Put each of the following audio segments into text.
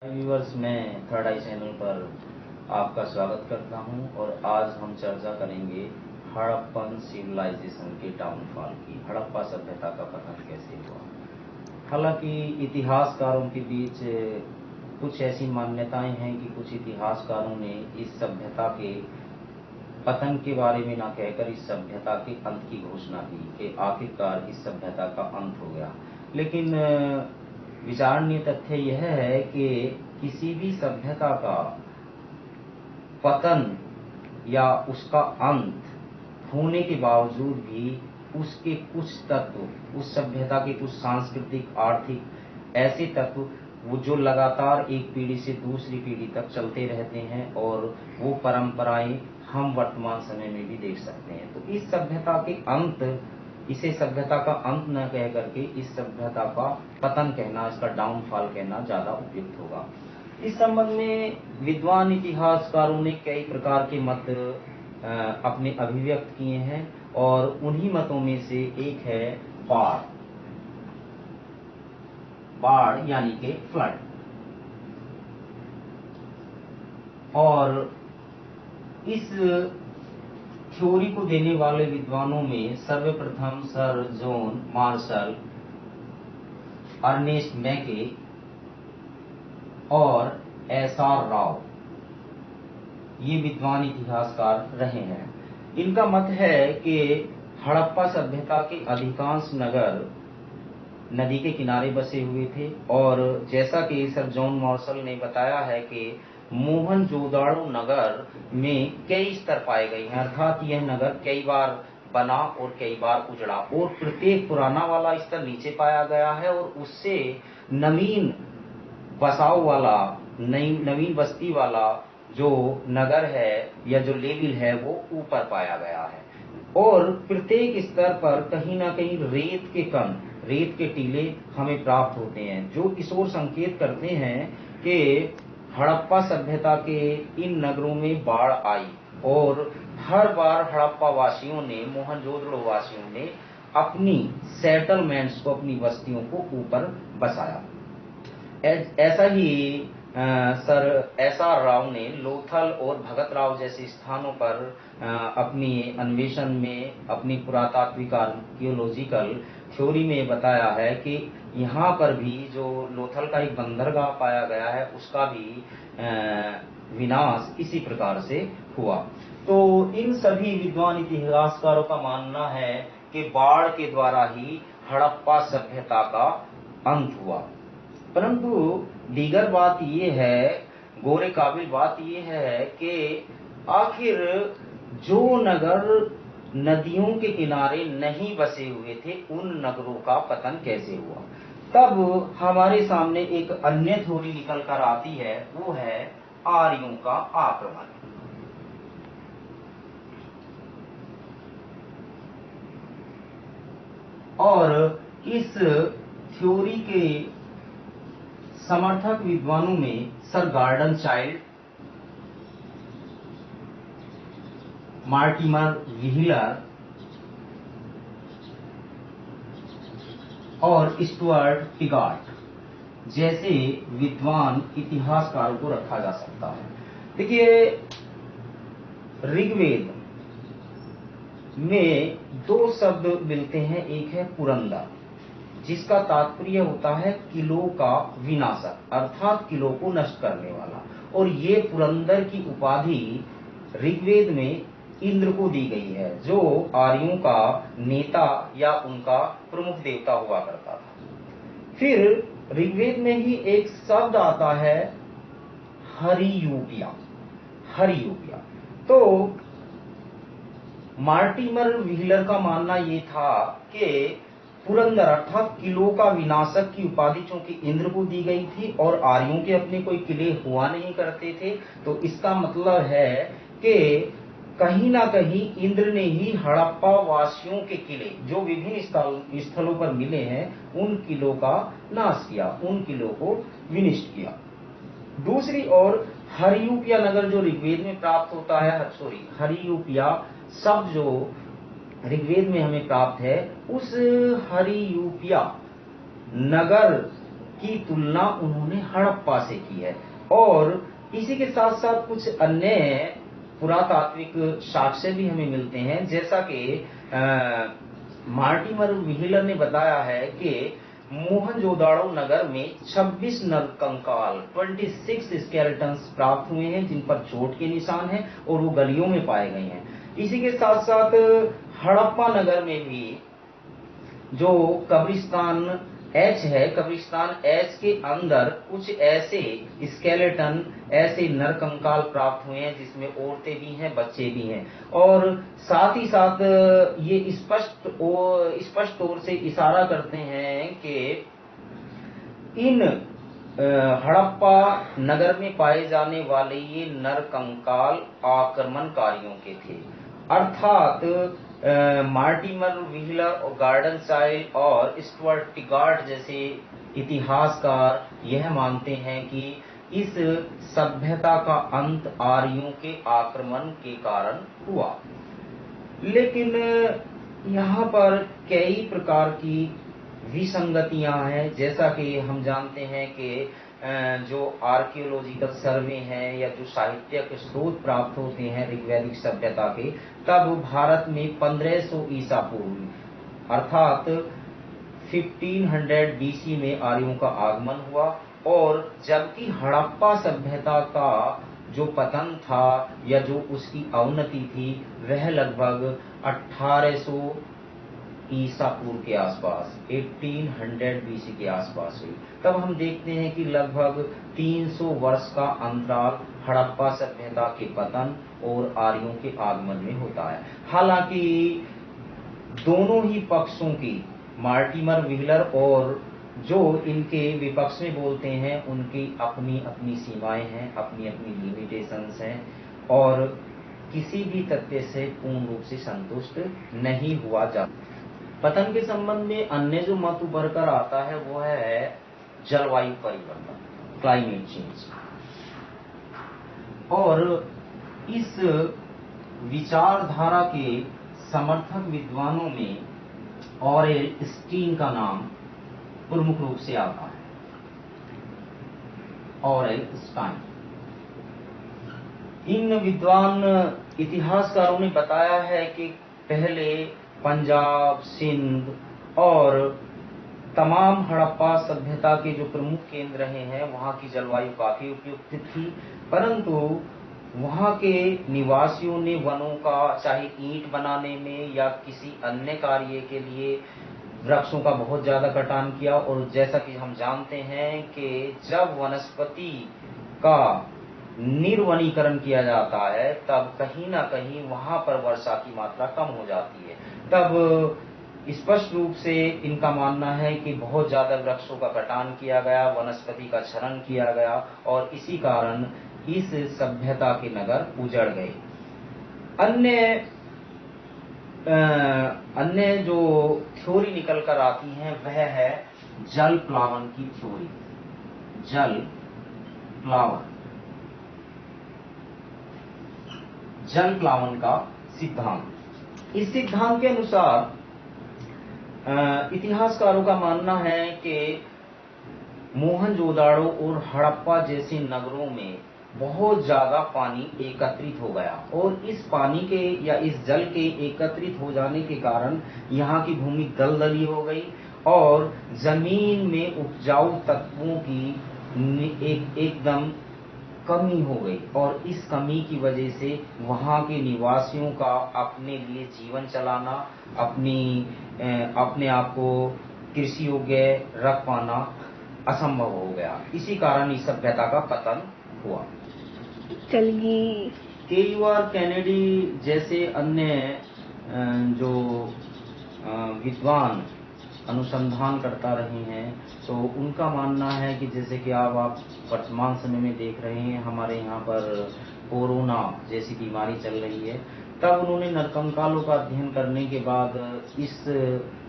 Viewers, मैं third आई channel पर आपका स्वागत करता हूं और आज हम चर्चा करेंगे हड़प्पन सिविलाइजेशन के डाउनफॉल की। हड़प्पा सभ्यता का पतन कैसे हुआ। हालांकि इतिहासकारों के बीच कुछ ऐसी मान्यताएं हैं कि कुछ इतिहासकारों ने इस सभ्यता के पतन के बारे में ना कहकर इस सभ्यता के अंत की घोषणा की कि आखिरकार इस सभ्यता का अंत हो गया। लेकिन विचारणीय तथ्य यह है कि किसी भी सभ्यता का पतन या उसका अंत होने के बावजूद भी उसके कुछ तत्व, उस सभ्यता के कुछ सांस्कृतिक, आर्थिक ऐसे तत्व वो जो लगातार एक पीढ़ी से दूसरी पीढ़ी तक चलते रहते हैं और वो परंपराएं हम वर्तमान समय में भी देख सकते हैं। तो इस सभ्यता के अंत, इसे सभ्यता का अंत न कह करके इस सभ्यता का पतन कहना, इसका डाउनफॉल कहना ज्यादा उपयुक्त होगा। इस संबंध में विद्वान इतिहासकारों ने कई प्रकार के मत अपने अभिव्यक्त किए हैं और उन्हीं मतों में से एक है बाढ़ यानी कि फ्लड। और इस थ्योरी को देने वाले विद्वानों में सर्वप्रथम सर जॉन मार्शल, अर्नेस्ट मैके और एस.आर. राव, ये विद्वान इतिहासकार रहे हैं। इनका मत है कि हड़प्पा सभ्यता के अधिकांश नगर नदी के किनारे बसे हुए थे और जैसा कि सर जॉन मार्शल ने बताया है कि मोहनजोदाड़ो नगर में कई स्तर पाए गए हैं, अर्थात यह नगर कई बार बना और कई बार उजड़ा और प्रत्येक पुराना वाला स्तर नीचे पाया गया है और उससे नवीन बसाव वाला, नवीन बस्ती वाला जो नगर है या जो लेवल है वो ऊपर पाया गया है। और प्रत्येक स्तर पर कहीं ना कहीं रेत के कण, रेत के टीले हमें प्राप्त होते हैं जो इस ओर संकेत करते हैं कि हड़प्पा सभ्यता के इन नगरों में बाढ़ आई और हर बार हड़प्पा वासियों ने, मोहनजोदड़ो वासियों ने अपनी सेटलमेंट्स को, अपनी बस्तियों को ऊपर बसाया। ऐसा ही सर एस.आर. राव ने लोथल और भगत राव जैसे स्थानों पर अपनी अन्वेषण में, अपनी पुरातात्विक आर्कियोलॉजिकल थ्योरी में बताया है कि यहाँ पर भी जो लोथल का एक बंदरगाह पाया गया है उसका भी विनाश इसी प्रकार से हुआ। तो इन सभी विद्वान इतिहासकारों का मानना है कि बाढ़ के द्वारा ही हड़प्पा सभ्यता का अंत हुआ। परंतु दीगर बात ये है, गौर काबिल बात ये है कि आखिर जो नगर नदियों के किनारे नहीं बसे हुए थे उन नगरों का पतन कैसे हुआ। तब हमारे सामने एक अन्य थ्योरी निकल कर आती है, वो है आर्यों का आक्रमण। और इस थ्योरी के समर्थक विद्वानों में sir garden child, Mortimer wheeler और स्टुअर्ट पिगाट जैसे विद्वान इतिहासकारों को रखा जा सकता है। देखिए, ऋग्वेद में दो शब्द मिलते हैं, एक है पुरंदर जिसका तात्पर्य होता है किलों का विनाशक, अर्थात किलों को नष्ट करने वाला। और ये पुरंदर की उपाधि ऋग्वेद में इंद्र को दी गई है जो आर्यों का नेता या उनका प्रमुख देवता हुआ करता था। फिर ऋग्वेद में ही एक शब्द आता है हरियूपिया। हरियूपिया तो मार्टिमर व्हीलर का मानना ये था कि पुरंदर अर्थात किलों का विनाशक की उपाधि चूंकि इंद्र को दी गई थी और आर्यों के अपने कोई किले हुआ नहीं करते थे, तो इसका मतलब है कि कहीं ना कहीं इंद्र ने ही हड़प्पा वासियों के किले जो विभिन्न स्थलों पर मिले हैं उन किलों का नाश किया, उन किलों को विनिष्ट किया। दूसरी ओर हरियूपिया नगर जो ऋग्वेद में प्राप्त होता है, हरियूपिया शब्द जो ऋग्वेद में हमें प्राप्त है, उस हरियूपिया नगर की तुलना उन्होंने हड़प्पा से की है। और इसी के साथ साथ कुछ अन्य पुरातात्विक साक्ष्य भी हमें मिलते हैं, जैसा कि मार्टिमर व्हीलर ने बताया है कि मोहनजोदाड़ो नगर में 26 नरकंकाल 26 स्केलेटन्स प्राप्त हुए हैं, जिन पर चोट के निशान हैं और वो गलियों में पाए गए हैं। इसी के साथ साथ हड़प्पा नगर में भी जो कब्रिस्तान एच है, कब्रिस्तान एच के अंदर कुछ ऐसे स्केलेटन, ऐसे नरकंकाल प्राप्त हुए हैं जिसमें औरतें भी हैं, बच्चे भी हैं। और साथ ही साथ ये स्पष्ट तौर से इशारा करते हैं कि इन हड़प्पा नगर में पाए जाने वाले ये नरकंकाल आक्रमणकारियों के थे। अर्थात मार्टिमर व्हीलर और गार्डन चाइल्ड और स्टुअर्ट टिगार्ट जैसे इतिहासकार यह मानते हैं कि इस सभ्यता का अंत आर्यों के आक्रमण के कारण हुआ। लेकिन यहाँ पर कई प्रकार की विसंगतियां हैं, जैसा कि हम जानते हैं कि जो आर्कियोलॉजिकल सर्वे हैं या जो साहित्यक स्रोत प्राप्त होते हैं ऋग्वैदिक सभ्यता के, तब भारत में 1500 ईसा पूर्व अर्थात 1500 BC में आर्यों का आगमन हुआ। और जबकि हड़प्पा सभ्यता का जो पतन था या जो उसकी अवनति थी वह लगभग 1800 ईसा पूर्व के आसपास 1800 BC के आसपास हुई। तब हम देखते हैं कि लगभग 300 वर्ष का अंतराल हड़प्पा सभ्यता के पतन और आर्यों के आगमन में होता है। हालांकि दोनों ही पक्षों की, मार्टिमर व्हीलर और जो इनके विपक्ष में बोलते हैं, उनकी अपनी अपनी सीमाएं हैं, अपनी अपनी लिमिटेशंस हैं और किसी भी तथ्य से पूर्ण रूप से संतुष्ट नहीं हुआ जाता। पतन के संबंध में अन्य जो मत उभर कर आता है वो है जलवायु परिवर्तन, क्लाइमेट चेंज। और इस विचारधारा के समर्थक विद्वानों में ऑरेल स्टीन का नाम प्रमुख रूप से आता है। Aurel Stine. इन विद्वान इतिहासकारों ने बताया है कि पहले पंजाब, सिंध और तमाम हड़प्पा सभ्यता के जो प्रमुख केंद्र रहे हैं वहां की जलवायु काफी उपयुक्त थी, परंतु वहां के निवासियों ने वनों का चाहे ईंट बनाने में या किसी अन्य कार्य के लिए वृक्षों का बहुत ज्यादा कटान किया। और जैसा कि हम जानते हैं कि जब वनस्पति का निर्वनीकरण किया जाता है तब कहीं ना कहीं वहां पर वर्षा की मात्रा कम हो जाती है। तब स्पष्ट रूप से इनका मानना है कि बहुत ज्यादा वृक्षों का कटान किया गया, वनस्पति का क्षरण किया गया और इसी कारण इस सभ्यता के नगर उजड़ गए। अन्य जो थ्योरी निकल कर आती है वह है जल प्लावन की थ्योरी। जल प्लावन का सिद्धांत। इस सिद्धांत के अनुसार इतिहासकारों का मानना है कि मोहनजोदाड़ो और हड़प्पा जैसे नगरों में बहुत ज्यादा पानी एकत्रित हो गया और इस पानी के या इस जल के एकत्रित हो जाने के कारण यहाँ की भूमि दलदली हो गई और जमीन में उपजाऊ तत्वों की एकदम कमी हो गई। और इस कमी की वजह से वहां के निवासियों का अपने लिए जीवन चलाना, अपने आप को कृषि योग्य रख पाना असंभव हो गया। इसी कारण इस सभ्यता का पतन हुआ। चलिए केयूआर कैनेडी जैसे अन्य जो विद्वान अनुसंधान करता रहे हैं तो उनका मानना है कि जैसे कि आप वर्तमान समय में देख रहे हैं हमारे यहाँ पर कोरोना जैसी बीमारी चल रही है, तब उन्होंने नरकंकालों का अध्ययन करने के बाद इस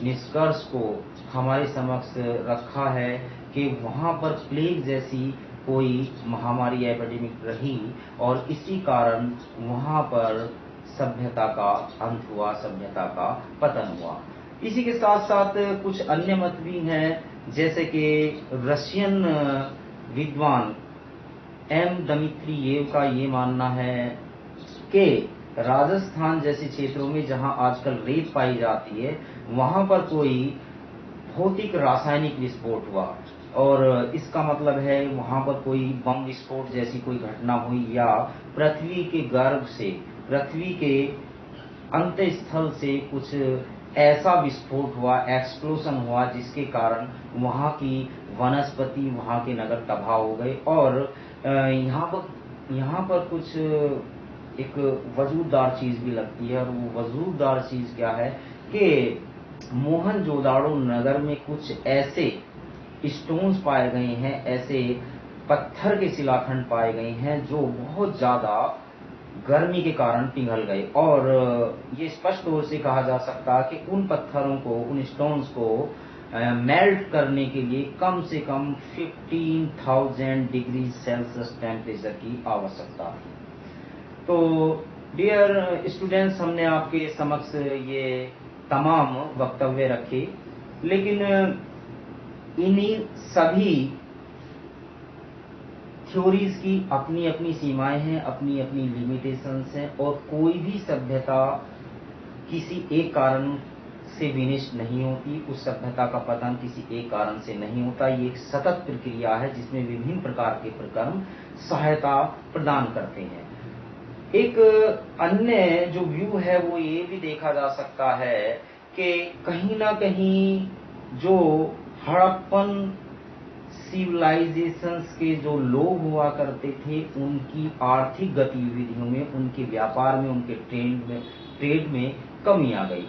निष्कर्ष को हमारे समक्ष रखा है कि वहाँ पर प्लेग जैसी कोई महामारी एपिडेमिक रही और इसी कारण वहाँ पर सभ्यता का अंत हुआ, सभ्यता का पतन हुआ। इसी के साथ साथ कुछ अन्य मत भी हैं जैसे कि रशियन विद्वान एम दमित्रियेव का ये मानना है कि राजस्थान जैसे क्षेत्रों में जहां आजकल रेत पाई जाती है, वहां पर कोई भौतिक रासायनिक विस्फोट हुआ, और इसका मतलब है वहां पर कोई बम विस्फोट जैसी कोई घटना हुई, या पृथ्वी के गर्भ से, पृथ्वी के अंतस्थल से कुछ ऐसा विस्फोट हुआ, एक्सप्लोजन हुआ, जिसके कारण वहां की वनस्पति, वहां के नगर तबाह हो गए। और यहाँ पर कुछ एक वजूददार चीज भी लगती है, और वो वजूददार चीज क्या है कि मोहनजोदाड़ो नगर में कुछ ऐसे स्टोन्स पाए गए हैं, ऐसे पत्थर के शिलाखंड पाए गए हैं जो बहुत ज्यादा गर्मी के कारण पिघल गए, और ये स्पष्ट तौर से कहा जा सकता है कि उन पत्थरों को, उन स्टोन्स को मेल्ट करने के लिए कम से कम 15,000 डिग्री सेल्सियस टेम्परेचर की आवश्यकता थी। तो डियर स्टूडेंट्स, हमने आपके समक्ष ये तमाम वक्तव्य रखे, लेकिन इन्हीं सभी थ्योरीज की अपनी अपनी सीमाएं हैं, अपनी अपनी लिमिटेशंस हैं, और कोई भी सभ्यता किसी एक कारण से विनिष्ट नहीं होती, उस सभ्यता का पतन किसी एक कारण से नहीं होता। ये एक सतत प्रक्रिया है जिसमें विभिन्न प्रकार के प्रकर्म सहायता प्रदान करते हैं। एक अन्य जो व्यू है वो ये भी देखा जा सकता है कि कहीं ना कहीं जो हड़प्पन सिविलाइजेशंस के जो लोग हुआ करते थे, उनकी आर्थिक गतिविधियों में, उनके व्यापार में, उनके ट्रेड में कमी आ गई,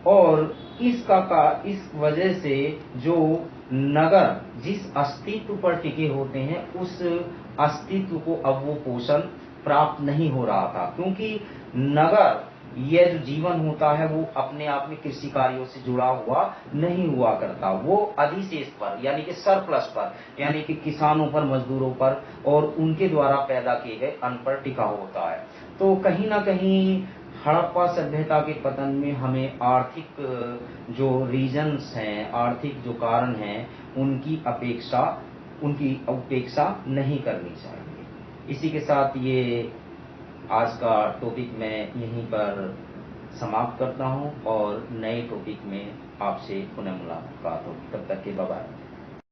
और इस वजह से जो नगर जिस अस्तित्व पर टिके होते हैं, उस अस्तित्व को अब वो पोषण प्राप्त नहीं हो रहा था, क्योंकि नगर, यह जो जीवन होता है वो अपने आप में कृषि कार्यों से जुड़ा हुआ नहीं हुआ करता, वो अधिशेष पर, यानी कि सरप्लस पर, यानी कि किसानों पर, मजदूरों पर और उनके द्वारा पैदा किए गए अन्न पर टिका होता है। तो कहीं ना कहीं हड़प्पा सभ्यता के पतन में हमें आर्थिक जो रीजन्स हैं, आर्थिक जो कारण हैं, उनकी उपेक्षा नहीं करनी चाहिए। इसी के साथ ये आज का टॉपिक मैं यहीं पर समाप्त करता हूं, और नए टॉपिक में आपसे पुनः मुलाकात होगी। तब तक के बाय बाय।